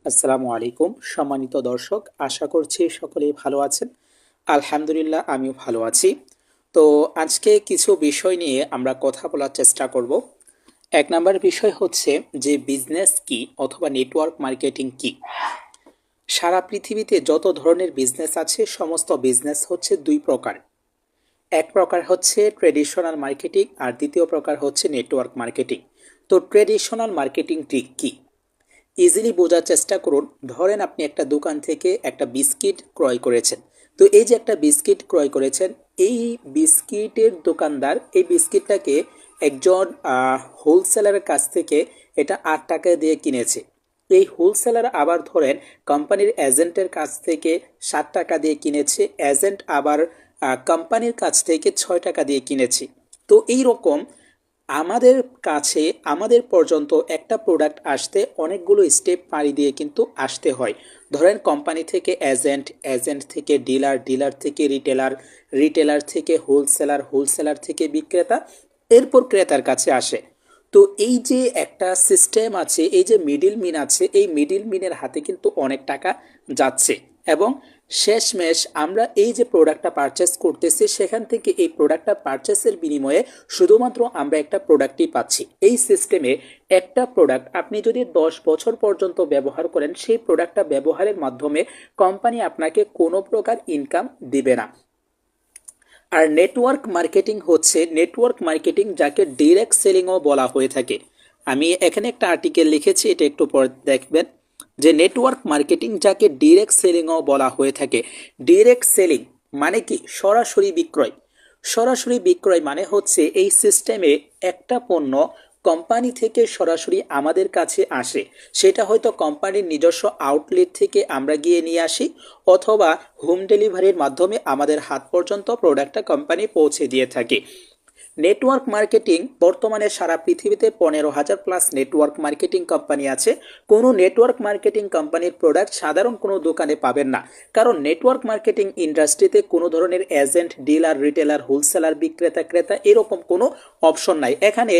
আসসালামু আলাইকুম সম্মানিত দর্শক, আশা করছি সকলেই ভালো আছেন। আলহামদুলিল্লাহ, আমিও ভালো আছি। তো আজকে কিছু বিষয় নিয়ে আমরা কথা বলার চেষ্টা করব। এক নম্বর বিষয় হচ্ছে যে বিজনেস কি অথবা নেটওয়ার্ক মার্কেটিং কি। সারা পৃথিবীতে যত ধরনের বিজনেস আছে সমস্ত বিজনেস হচ্ছে দুই প্রকার। এক প্রকার হচ্ছে ট্রেডিশনাল মার্কেটিং আর দ্বিতীয় প্রকার হচ্ছে নেটওয়ার্ক মার্কেটিং। তো ট্রেডিশনাল মার্কেটিংটি কি ইজিলি বোঝার চেষ্টা করুন। ধরেন আপনি একটা দোকান থেকে একটা বিস্কিট ক্রয় করেছেন। তো এই যে একটা বিস্কিট ক্রয় করেছেন, এই বিস্কিটের দোকানদার এই বিস্কিটটাকে একজন হোলসেলারের কাছ থেকে এটা 8 টাকা দিয়ে কিনেছে। এই হোলসেলার আবার ধরেন কোম্পানির এজেন্টের কাছ থেকে 7 টাকা দিয়ে কিনেছে, এজেন্ট আবার কোম্পানির কাছ থেকে 6 টাকা দিয়ে কিনেছে। তো এই রকম আমাদের কাছে আমাদের পর্যন্ত একটা প্রোডাক্ট আসতে অনেকগুলো স্টেপ পাড়ি দিয়ে কিন্তু আসতে হয়। ধরেন কোম্পানি থেকে এজেন্ট, এজেন্ট থেকে ডিলার, ডিলার থেকে রিটেলার, রিটেলার থেকে হোলসেলার, হোলসেলার থেকে বিক্রেতা, এরপর ক্রেতার কাছে আসে। তো এই যে একটা সিস্টেম আছে, এই যে মিডিল মিন আছে, এই মিডিল মিনের হাতে কিন্তু অনেক টাকা যাচ্ছে এবং শেষমেশ আমরা এই যে প্রোডাক্টটা পারচেস করতেছি সেখান থেকে এই প্রোডাক্টটা পারচেসের বিনিময়ে শুধুমাত্র আমরা একটা প্রোডাক্টই পাচ্ছি। এই সিস্টেমে একটা প্রোডাক্ট আপনি যদি 10 বছর পর্যন্ত ব্যবহার করেন, সেই প্রোডাক্টটা ব্যবহারের মাধ্যমে কোম্পানি আপনাকে কোনো প্রকার ইনকাম দিবে না। আর নেটওয়ার্ক মার্কেটিং হচ্ছে নেটওয়ার্ক মার্কেটিং, যাকে ডিরেক্ট সেলিংও বলা হয়ে থাকে। আমি এখানে একটা আর্টিকেল লিখেছি, এটা একটু পরে দেখবেন যে নেটওয়ার্ক মার্কেটিং যাকে ডিরেক্ট সেলিংও বলা হয়ে থাকে। ডিরেক্ট সেলিং মানে কি? সরাসরি বিক্রয়। সরাসরি বিক্রয় মানে হচ্ছে এই সিস্টেমে একটা পণ্য কোম্পানি থেকে সরাসরি আমাদের কাছে আসে। সেটা হয়তো কোম্পানির নিজস্ব আউটলেট থেকে আমরা গিয়ে নিয়ে আসি, অথবা হোম ডেলিভারির মাধ্যমে আমাদের হাত পর্যন্ত প্রোডাক্টটা কোম্পানি পৌঁছে দিয়ে থাকে। নেটওয়ার্ক মার্কেটিং বর্তমানে সারা পৃথিবীতে 15,000 প্লাস নেটওয়ার্ক মার্কেটিং কোম্পানি আছে। কোনো নেটওয়ার্ক মার্কেটিং কোম্পানির প্রোডাক্ট সাধারণ কোনো দোকানে পাবেন না, কারণ নেটওয়ার্ক মার্কেটিং ইন্ডাস্ট্রিতে কোনো ধরনের এজেন্ট, ডিলার, রিটেলার, হোলসেলার, বিক্রেতা, ক্রেতা এরকম কোনো অপশন নাই। এখানে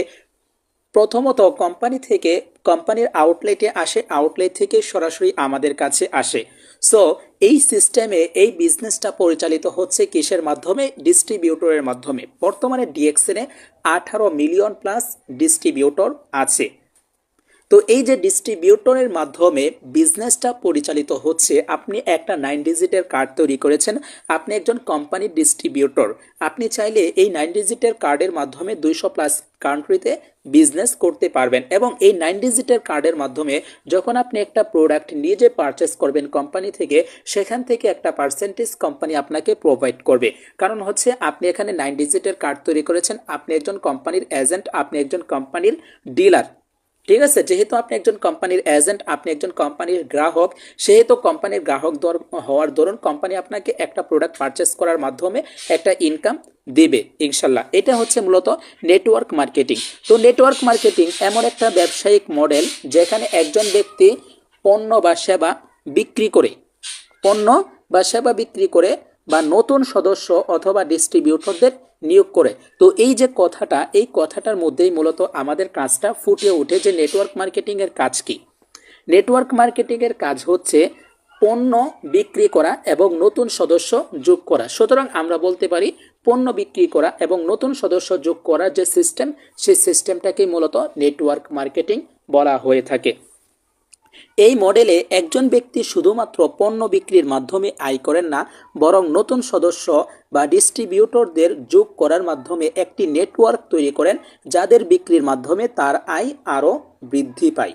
প্রথমত কোম্পানি থেকে কোম্পানির আউটলেটে আসে, আউটলেট থেকে সরাসরি আমাদের কাছে আসে। সো এই সিস্টেমে এই বিজনেসটা পরিচালিত হচ্ছে কিসের মাধ্যমে? ডিস্ট্রিবিউটরের মাধ্যমে। বর্তমানে ডিএক্সএনে 18 মিলিয়ন প্লাস ডিস্ট্রিবিউটর আছে। তো এই যে ডিস্ট্রিবিউটরের মাধ্যমে বিজনেসটা পরিচালিত হচ্ছে, আপনি একটা 9 ডিজিটের কার্ড তৈরি করেছেন, আপনি একজন কোম্পানির ডিস্ট্রিবিউটর। আপনি চাইলে এই 9 ডিজিটের কার্ডের মাধ্যমে 200 প্লাস কান্ট্রিতে বিজনেস করতে পারবেন এবং এই 9 ডিজিটের কার্ডের মাধ্যমে যখন আপনি একটা প্রোডাক্ট নিজে পারচেস করবেন কোম্পানি থেকে, সেখান থেকে একটা পার্সেন্টেজ কোম্পানি আপনাকে প্রোভাইড করবে। কারণ হচ্ছে আপনি এখানে 9 ডিজিটের কার্ড তৈরি করেছেন, আপনি একজন কোম্পানির এজেন্ট, আপনি একজন কোম্পানির ডিলার। ঠিক আছে, যেহেতু আপনি একজন কোম্পানির এজেন্ট, আপনি একজন কোম্পানির গ্রাহক, সেহেতু কোম্পানির গ্রাহক হওয়ার দরুন কোম্পানি আপনাকে একটা প্রোডাক্ট পারচেস করার মাধ্যমে একটা ইনকাম দিবে ইনশাল্লাহ। এটা হচ্ছে মূলত নেটওয়ার্ক মার্কেটিং। তো নেটওয়ার্ক মার্কেটিং এমন একটা ব্যবসায়িক মডেল যেখানে একজন ব্যক্তি পণ্য বা সেবা বিক্রি করে পণ্য বা সেবা বিক্রি করে বা নতুন সদস্য অথবা ডিস্ট্রিবিউটরদের নিয়োগ করে। তো এই যে কথাটা, এই কথাটার মধ্যেই মূলত আমাদের কাজটা ফুটে ওঠে যে নেটওয়ার্ক মার্কেটিং এর কাজ কি। নেটওয়ার্ক মার্কেটিং এর কাজ হচ্ছে পণ্য বিক্রি করা এবং নতুন সদস্য যোগ করা। সুতরাং আমরা বলতে পারি পণ্য বিক্রি করা এবং নতুন সদস্য যোগ করার যে সিস্টেম, সেই সিস্টেমটাকেই মূলত নেটওয়ার্ক মার্কেটিং বলা হয়ে থাকে। এই মডেলে একজন ব্যক্তি শুধুমাত্র পণ্য বিক্রির মাধ্যমে আয় করেন না, বরং নতুন সদস্য বা ডিস্ট্রিবিউটরদের যোগ করার মাধ্যমে একটি নেটওয়ার্ক তৈরি করেন, যাদের বিক্রির মাধ্যমে তার আয় আরও বৃদ্ধি পায়।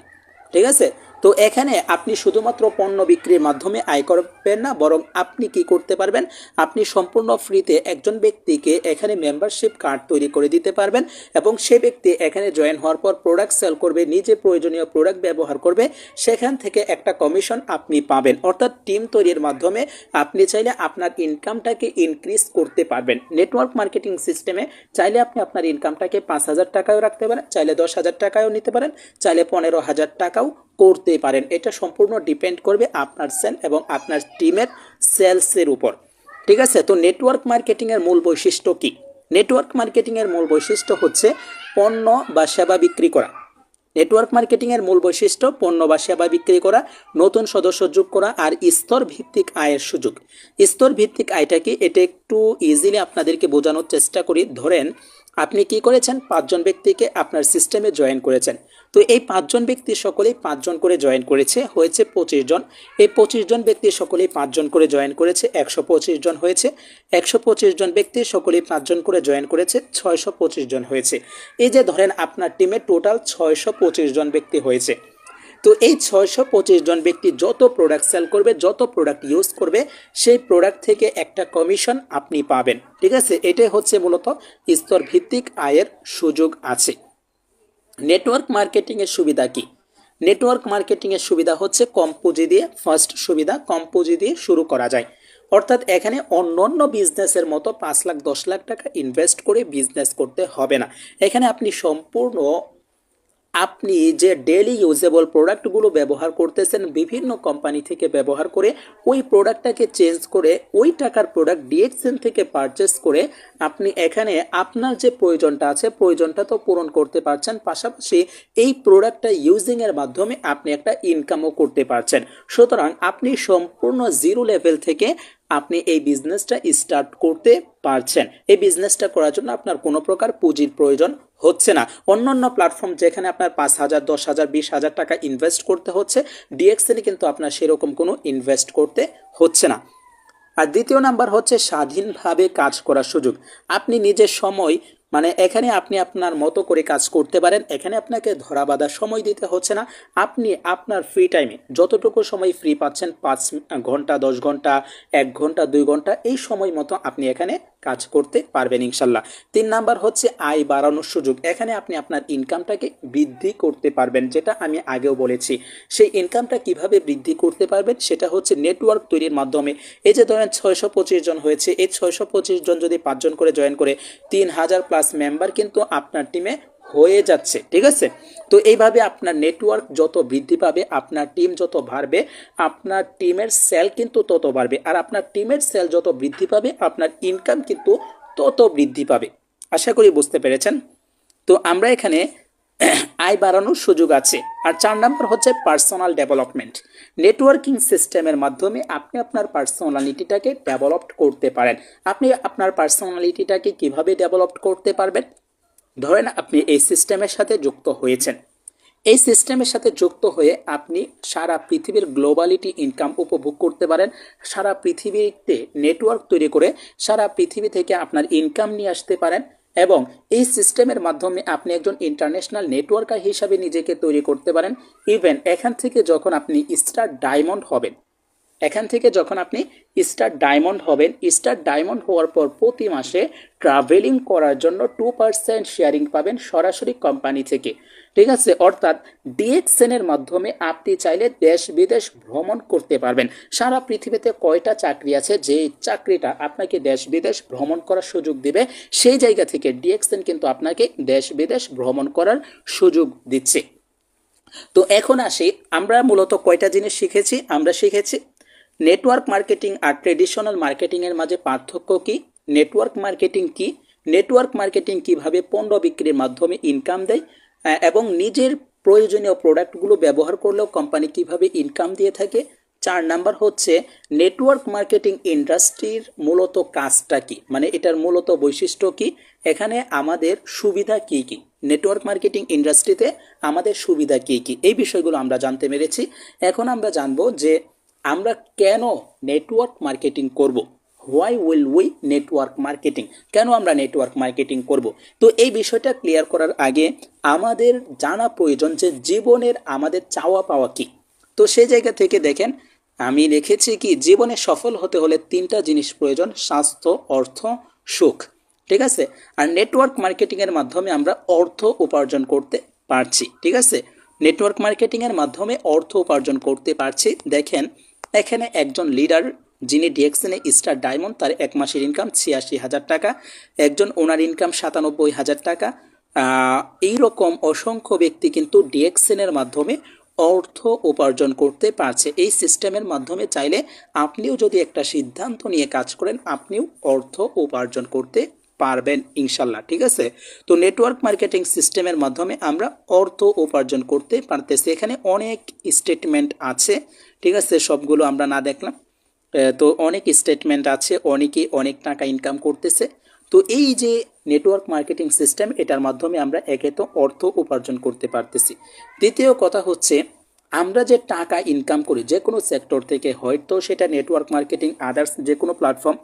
ঠিক আছে, তো এখানে আপনি শুধুমাত্র পণ্য বিক্রির মাধ্যমে আয় করবেন না, বরং আপনি কি করতে পারবেন? আপনি সম্পূর্ণ ফ্রিতে একজন ব্যক্তিকে এখানে মেম্বারশিপ কার্ড তৈরি করে দিতে পারবেন এবং সে ব্যক্তি এখানে জয়েন হওয়ার পর প্রোডাক্ট সেল করবে, নিজে প্রয়োজনীয় প্রোডাক্ট ব্যবহার করবে, সেখান থেকে একটা কমিশন আপনি পাবেন। অর্থাৎ টিম তৈরির মাধ্যমে আপনি চাইলে আপনার ইনকামটাকে ইনক্রিজ করতে পারবেন। নেটওয়ার্ক মার্কেটিং সিস্টেমে চাইলে আপনি আপনার ইনকামটাকে 5,000 টাকাও রাখতে পারেন, চাইলে 10,000 টাকাও নিতে পারেন, চাইলে 15,000 টাকাও করতে পারেন। এটা সম্পূর্ণ ডিপেন্ড করবে আপনার সেল এবং আপনার টিমের সেলসের উপর। ঠিক আছে, তো নেটওয়ার্ক মার্কেটিং এর মূল বৈশিষ্ট্য কি? নেটওয়ার্ক মার্কেটিং এর মূল বৈশিষ্ট্য হচ্ছে পণ্য বা সেবা বিক্রি করা। নেটওয়ার্ক মার্কেটিং এর মূল বৈশিষ্ট্য পণ্য বা সেবা বিক্রি করা, নতুন সদস্য যোগ করা আর স্তর ভিত্তিক আয়ের সুযোগ। স্তর ভিত্তিক আয়টা কি, এটা একটু ইজিলি আপনাদেরকে বোঝানোর চেষ্টা করি। ধরেন আপনি কি করেছেন, 5জন ব্যক্তিকে আপনার সিস্টেমে জয়েন করেছেন। তো এই 5জন ব্যক্তি সকলেই 5জন করে জয়েন করেছে, হয়েছে 25 জন। এই 25জন ব্যক্তি সকলেই 5জন করে জয়েন করেছে, 125 জন হয়েছে। 125 জন ব্যক্তি সকলেই 5জন করে জয়েন করেছে, 625 জন হয়েছে। এই যে ধরেন আপনার টিমে টোটাল 625 জন ব্যক্তি হয়েছে। তো এই 625 জন ব্যক্তি যত প্রোডাক্ট সেল করবে, যত প্রোডাক্ট ইউজ করবে, সেই প্রোডাক্ট থেকে একটা কমিশন আপনি পাবেন। ঠিক আছে, এটাই হচ্ছে মূলত স্তর ভিত্তিক আয়ের সুযোগ আছে। নেটওয়ার্ক মার্কেটিং এর সুবিধা কি? নেটওয়ার্ক মার্কেটিং এর সুবিধা হচ্ছে কম পুঁজি দিয়ে, ফার্স্ট সুবিধা কম পুঁজি দিয়ে শুরু করা যায়। অর্থাৎ এখানে অন্যান্য বিজনেসের মতো 5 লাখ 10 লাখ টাকা ইনভেস্ট করে বিজনেস করতে হবে না। এখানে আপনি যে ডেইলি ইউজেবল প্রোডাক্টগুলো ব্যবহার করতেছেন, বিভিন্ন কোম্পানি থেকে ব্যবহার করে ওই প্রোডাক্টটাকে চেঞ্জ করে ওই টাকার প্রোডাক্ট ডিএক্সএন থেকে পারচেস করে আপনি এখানে আপনার যে প্রয়োজনটা আছে, প্রয়োজনটা তো পূরণ করতে পারছেন, পাশাপাশি এই প্রোডাক্টটা ইউজিংয়ের মাধ্যমে আপনি একটা ইনকামও করতে পারছেন। সুতরাং আপনি সম্পূর্ণ জিরো লেভেল থেকে আপনি এই বিজনেসটা স্টার্ট করতে পারছেন। এই বিজনেসটা করার জন্য আপনার কোনো প্রকার পুঁজির প্রয়োজন হচ্ছে না। অন্যান্য প্ল্যাটফর্ম যেখানে আপনার 5,000 10,000 20,000 টাকা ইনভেস্ট করতে হচ্ছে, ডিএক্সএনে কিন্তু আপনার সেরকম কোনো ইনভেস্ট করতে হচ্ছে না। আর দ্বিতীয় নাম্বার হচ্ছে স্বাধীনভাবে কাজ করার সুযোগ। আপনি নিজের সময়, মানে এখানে আপনি আপনার মতো করে কাজ করতে পারেন। এখানে আপনাকে ধরা বাঁধা সময় দিতে হচ্ছে না। আপনি আপনার ফ্রি টাইমে যতটুকু সময় ফ্রি পাচ্ছেন, 5 ঘন্টা 10 ঘন্টা 1 ঘন্টা 2 ঘন্টা, এই সময় মতো আপনি এখানে কাজ করতে পারবেন ইনশাল্লাহ। 3 নাম্বার হচ্ছে আয় বাড়ানোর সুযোগ। এখানে আপনি আপনার ইনকামটাকে বৃদ্ধি করতে পারবেন, যেটা আমি আগেও বলেছি। সেই ইনকামটা কিভাবে বৃদ্ধি করতে পারবেন, সেটা হচ্ছে নেটওয়ার্ক তৈরির মাধ্যমে। এই যে ধরেন 625 জন হয়েছে, এই 625 জন যদি 5জন করে জয়েন করে 3000 প্লাস মেম্বার কিন্তু আপনার টিমে হয়ে যাচ্ছে। ঠিক আছে, তো এইভাবে আপনার নেটওয়ার্ক যত বৃদ্ধি পাবে, আপনার টিম যত বাড়বে, আপনার টিমের সেল কিন্তু তত বাড়বে। আর আপনার টিমের সেল যত বৃদ্ধি পাবে, আপনার ইনকাম কিন্তু তত বৃদ্ধি পাবে। আশা করি বুঝতে পেরেছেন। তো আমরা এখানে আয় বাড়ানোর সুযোগ আছে। আর 4 নাম্বার হচ্ছে পার্সোনাল ডেভেলপমেন্ট। নেটওয়ার্কিং সিস্টেমের মাধ্যমে আপনি আপনার পার্সোনালিটিটাকে ডেভেলপ করতে পারেন। আপনি আপনার পার্সোনালিটিটাকে কিভাবে ডেভেলপ করতে পারবেন? ধরেন আপনি এই সিস্টেমের সাথে যুক্ত হয়েছেন। এই সিস্টেমের সাথে যুক্ত হয়ে আপনি সারা পৃথিবীর গ্লোবালিটি ইনকাম উপভোগ করতে পারেন। সারা পৃথিবীতে নেটওয়ার্ক তৈরি করে সারা পৃথিবী থেকে আপনার ইনকাম নিয়ে আসতে পারেন। এবং এই সিস্টেমের মাধ্যমে আপনি একজন ইন্টারন্যাশনাল নেটওয়ার্কার হিসাবে নিজেকে তৈরি করতে পারেন। ইভেন এখান থেকে যখন আপনি স্টার ডায়মন্ড হবেন, এখান থেকে যখন আপনি স্টার ডায়মন্ড হবেন, স্টার ডায়মন্ড হওয়ার পর প্রতি মাসে ট্রাভেলিং করার জন্য 2% শেয়ারিং পাবেন সরাসরি কোম্পানি থেকে। ঠিক আছে, অর্থাৎ ডিএক্সএন এর মাধ্যমে আপনি চাইলে দেশ বিদেশ ভ্রমণ করতে পারবেন। সারা পৃথিবীতে কয়টা চাকরি আছে, যে চাকরিটা আপনাকে দেশ বিদেশ ভ্রমণ করার সুযোগ দিবে, সেই জায়গা থেকে ডিএক্সএন কিন্তু আপনাকে দেশ বিদেশ ভ্রমণ করার সুযোগ দিচ্ছে। তো এখন আসি, আমরা মূলত কয়টা জিনিস শিখেছি। আমরা শিখেছি নেটওয়ার্ক মার্কেটিং আর ট্রেডিশনাল মার্কেটিং এর মাঝে পার্থক্য কি, নেটওয়ার্ক মার্কেটিং কি, নেটওয়ার্ক মার্কেটিং কিভাবে পণ্য বিক্রির মাধ্যমে ইনকাম দেয়, এবং নিজের প্রয়োজনীয় প্রোডাক্টগুলো ব্যবহার করলেও কোম্পানি কিভাবে ইনকাম দিয়ে থাকে। 4 নাম্বার হচ্ছে নেটওয়ার্ক মার্কেটিং ইন্ডাস্ট্রির মূলত কাজটা কি, মানে এটার মূলত বৈশিষ্ট্য কি, এখানে আমাদের সুবিধা কি কি, নেটওয়ার্ক মার্কেটিং ইন্ডাস্ট্রিতে আমাদের সুবিধা কি কি, এই বিষয়গুলো আমরা জানতে পেরেছি। এখন আমরা জানবো যে আমরা কেন নেটওয়ার্ক মার্কেটিং করব। Why will we network marketing, কেন আমরা নেটওয়ার্ক মার্কেটিং করব। তো এই বিষয়টা ক্লিয়ার করার আগে আমাদের জানা প্রয়োজন যে জীবনের আমাদের চাওয়া পাওয়া কি। তো সেই জায়গা থেকে দেখেন, আমি লিখেছি কি, জীবনে সফল হতে হলে 3টা জিনিস প্রয়োজন: স্বাস্থ্য, অর্থ, সুখ। ঠিক আছে, আর নেটওয়ার্ক মার্কেটিং এর মাধ্যমে আমরা অর্থ উপার্জন করতে পারছি। ঠিক আছে, নেটওয়ার্ক মার্কেটিং এর মাধ্যমে অর্থ উপার্জন করতে পারছি। দেখেন এখানে একজন লিডার যিনি ডিএক্সএনে স্টার ডায়মন্ড, তার 1 মাসের ইনকাম 86,000 টাকা, একজন ওনার ইনকাম 97,000 টাকা। এইরকম অসংখ্য ব্যক্তি কিন্তু ডিএক্সএনের মাধ্যমে অর্থ উপার্জন করতে পারছে। এই সিস্টেমের মাধ্যমে চাইলে আপনিও যদি একটা সিদ্ধান্ত নিয়ে কাজ করেন, আপনিও অর্থ উপার্জন করতে পারবেন ইনশাল্লাহ। ঠিক আছে, তো নেটওয়ার্ক মার্কেটিং সিস্টেমের মাধ্যমে আমরা অর্থ উপার্জন করতে পারতেছি। এখানে অনেক স্টেটমেন্ট আছে, ঠিক আছে, সবগুলো আমরা না দেখলাম। তো অনেক স্টেটমেন্ট আছে, অনেকে অনেক টাকা ইনকাম করতেছে। তো এই যে নেটওয়ার্ক মার্কেটিং সিস্টেম, এটার মাধ্যমে আমরা একে তো অর্থ উপার্জন করতে পারতেছি। দ্বিতীয় কথা হচ্ছে, আমরা যে টাকা ইনকাম করি যে কোনো সেক্টর থেকে, হয়তো সেটা নেটওয়ার্ক মার্কেটিং, আদার্স যে কোনো প্ল্যাটফর্ম,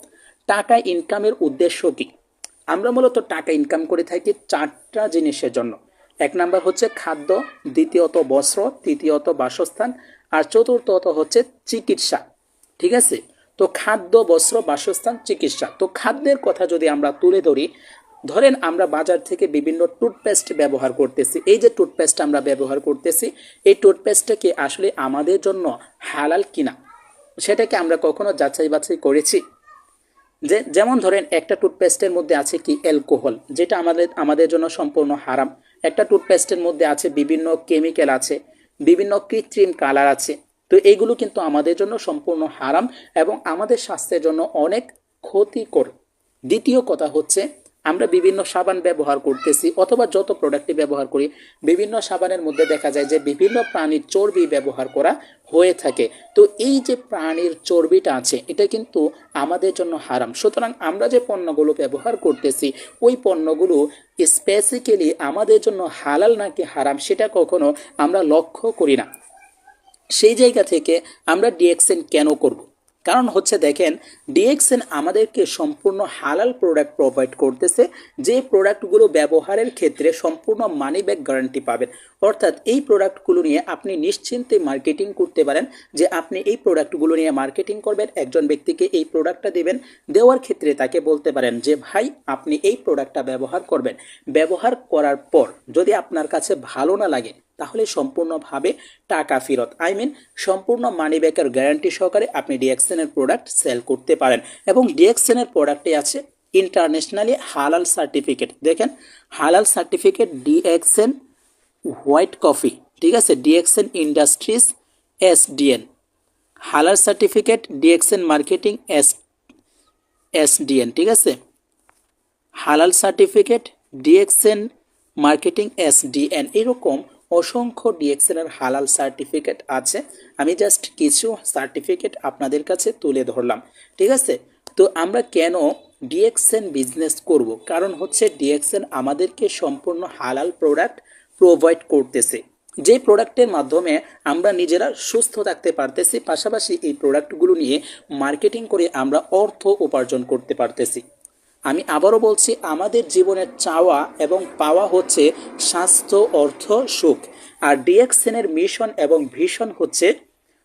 টাকা ইনকামের উদ্দেশ্য কি? আমরা মূলত টাকা ইনকাম করে থাকি চারটা জিনিসের জন্য। এক নাম্বার হচ্ছে খাদ্য, দ্বিতীয়ত বস্ত্র, তৃতীয়ত বাসস্থান, আর চতুর্থত হচ্ছে চিকিৎসা। ঠিক আছে, তো খাদ্য, বস্ত্র, বাসস্থান, চিকিৎসা। তো খাদ্যের কথা যদি আমরা তুলে ধরি, ধরেন আমরা বাজার থেকে বিভিন্ন টুথপেস্ট ব্যবহার করতেছি। এই যে টুথপেস্ট আমরা ব্যবহার করতেছি, এই টুথপেস্টটা কি আসলে আমাদের জন্য হালাল কিনা সেটাকে আমরা কখনো যাচাই বাছাই করেছি? যেমন ধরেন একটা টুথপেস্টের মধ্যে আছে কি অ্যালকোহল, যেটা আমাদের জন্য সম্পূর্ণ হারাম। একটা টুথপেস্টের মধ্যে আছে বিভিন্ন কেমিক্যাল আছে, বিভিন্ন কৃত্রিম কালার আছে। তো এইগুলো কিন্তু আমাদের জন্য সম্পূর্ণ হারাম এবং আমাদের স্বাস্থ্যের জন্য অনেক ক্ষতিকর। দ্বিতীয় কথা হচ্ছে, আমরা বিভিন্ন সাবান ব্যবহার করতেছি অথবা যত প্রোডাক্টই ব্যবহার করি, বিভিন্ন সাবানের মধ্যে দেখা যায় যে বিভিন্ন প্রাণীর চর্বি ব্যবহার করা হয়ে থাকে। তো এই যে প্রাণীর চর্বিটা আছে, এটা কিন্তু আমাদের জন্য হারাম। সুতরাং আমরা যে পণ্যগুলো ব্যবহার করতেছি, ওই পণ্যগুলো স্পেসিক্যালি আমাদের জন্য হালাল নাকি হারাম সেটা কখনো আমরা লক্ষ্য করি না। সেই জায়গা থেকে আমরা ডিএক্সএন কেন করব? কারণ হচ্ছে দেখেন, ডিএক্সএন আমাদেরকে সম্পূর্ণ হালাল প্রোডাক্ট প্রোভাইড করতেছে, যে প্রোডাক্টগুলো ব্যবহারের ক্ষেত্রে সম্পূর্ণ মানি ব্যাক গ্যারান্টি পাবেন। অর্থাৎ এই প্রোডাক্টগুলো নিয়ে আপনি নিশ্চিন্তে মার্কেটিং করতে পারেন, যে আপনি এই প্রোডাক্টগুলো নিয়ে মার্কেটিং করবেন, একজন ব্যক্তিকে এই প্রোডাক্টটা দেবেন, দেওয়ার ক্ষেত্রে তাকে বলতে পারেন যে ভাই আপনি এই প্রোডাক্টটা ব্যবহার করবেন, ব্যবহার করার পর যদি আপনার কাছে ভালো না লাগে তাহলে সম্পূর্ণভাবে টাকা ফেরত, সম্পূর্ণ মানি ব্যাকের গ্যারান্টি সহকারে আপনি ডিএক্সএনের প্রোডাক্ট সেল করতে পারেন। এবং ডিএক্সএনের প্রোডাক্টে আছে ইন্টারন্যাশনালি হালাল সার্টিফিকেট। দেখেন, হালাল সার্টিফিকেট ডিএক্সএন হোয়াইট কফি, ঠিক আছে, ডিএক্সএন ইন্ডাস্ট্রিজ এসডিএন, হালাল সার্টিফিকেট ডিএক্সএন মার্কেটিং এসডিএন, ঠিক আছে, হালাল সার্টিফিকেট ডিএক্সএন মার্কেটিং এসডিএন, এরকম অসংখ্য ডিএক্সএনের হালাল সার্টিফিকেট আছে। আমি জাস্ট কিছু সার্টিফিকেট আপনাদের কাছে তুলে ধরলাম। ঠিক আছে, তো আমরা কেন ডিএক্সএন বিজনেস করব? কারণ হচ্ছে ডিএক্সএন আমাদেরকে সম্পূর্ণ হালাল প্রোডাক্ট প্রোভাইড করতেছে, যে প্রোডাক্টের মাধ্যমে আমরা নিজেরা সুস্থ থাকতে পারতেছি, পাশাপাশি এই প্রোডাক্টগুলো নিয়ে মার্কেটিং করে আমরা অর্থ উপার্জন করতে পারতেছি। আমি আবারও বলছি, আমাদের জীবনের চাওয়া এবং পাওয়া হচ্ছে স্বাস্থ্য, অর্থ, সুখ। আর ডিএক্সএনের মিশন এবং ভিশন হচ্ছে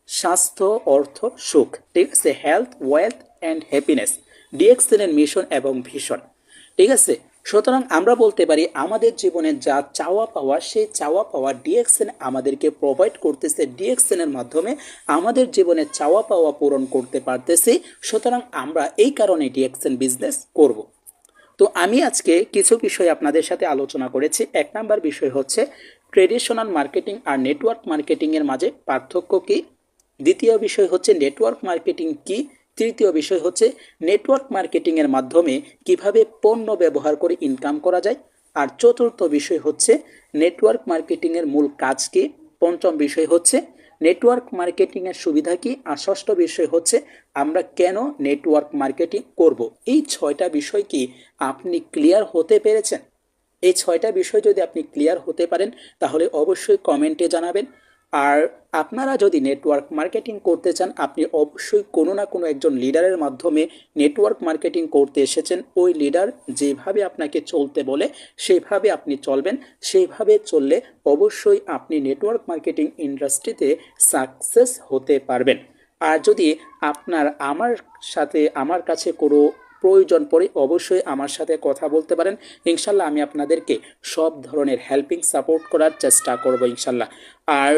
স্বাস্থ্য, অর্থ, সুখ। ঠিক আছে, হেলথ, ওয়েলথ অ্যান্ড হ্যাপিনেস, ডিএক্সএনের মিশন এবং ভিশন। ঠিক আছে, সুতরাং আমরা বলতে পারি আমাদের জীবনে যা চাওয়া পাওয়া, সেই চাওয়া পাওয়া ডিএক্সএন আমাদেরকে প্রোভাইড করতেছে। ডিএক্সএনের মাধ্যমে আমাদের জীবনে চাওয়া পাওয়া পূরণ করতে পারতেছি। সুতরাং আমরা এই কারণে ডিএক্সএন বিজনেস করব। তো আমি আজকে কিছু বিষয় আপনাদের সাথে আলোচনা করেছি। এক নাম্বার বিষয় হচ্ছে ট্রেডিশনাল মার্কেটিং আর নেটওয়ার্ক মার্কেটিংয়ের মাঝে পার্থক্য কী। দ্বিতীয় বিষয় হচ্ছে নেটওয়ার্ক মার্কেটিং কী। তৃতীয় বিষয় হচ্ছে নেটওয়ার্ক মার্কেটিংয়ের মাধ্যমে কিভাবে পণ্য ব্যবহার করে ইনকাম করা যায়। আর চতুর্থ বিষয় হচ্ছে নেটওয়ার্ক মার্কেটিংয়ের মূল কাজ কী। পঞ্চম বিষয় হচ্ছে নেটওয়ার্ক মার্কেটিংয়ের সুবিধা কী। আর ষষ্ঠ বিষয় হচ্ছে আমরা কেন নেটওয়ার্ক মার্কেটিং করব। এই ছয়টা বিষয় কি আপনি ক্লিয়ার হতে পেরেছেন? এই ছয়টা বিষয় যদি আপনি ক্লিয়ার হতে পারেন তাহলে অবশ্যই কমেন্টে জানাবেন। আর আপনারা যদি নেটওয়ার্ক মার্কেটিং করতে চান, আপনি অবশ্যই কোনো না কোনো একজন লিডারের মাধ্যমে নেটওয়ার্ক মার্কেটিং করতে এসেছেন। ওই লিডার যেভাবে আপনাকে চলতে বলে সেইভাবে আপনি চলবেন। সেইভাবে চললে অবশ্যই আপনি নেটওয়ার্ক মার্কেটিং ইন্ডাস্ট্রিতে সাকসেস হতে পারবেন। আর যদি আপনার আমার কাছে কোনো প্রয়োজন পড়ে অবশ্যই আমার সাথে কথা বলতে পারেন। ইনশাল্লাহ আমি আপনাদেরকে সব ধরনের হেল্পিং সাপোর্ট করার চেষ্টা করব ইনশাল্লাহ। আর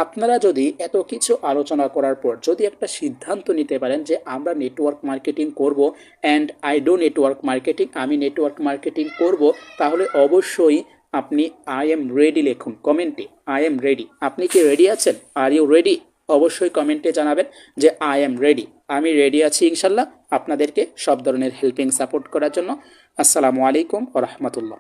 আপনারা যদি এত কিছু আলোচনা করার পর যদি একটা সিদ্ধান্ত নিতে পারেন যে আমরা নেটওয়ার্ক মার্কেটিং করব, and I do network marketing, আমি নেটওয়ার্ক মার্কেটিং করব, তাহলে অবশ্যই আপনি আই এম রেডি লিখুন কমেন্টে, আই এম রেডি। আপনি কি রেডি আছেন? Are you ready? অবশ্যই কমেন্টে জানাবেন যে আই এম রেডি, আমি রেডি আছি ইনশাল্লাহ আপনাদেরকে সব ধরনের হেল্পিং সাপোর্ট করার জন্য। আসসালামু আলাইকুম ওয়া রাহমাতুল্লাহ।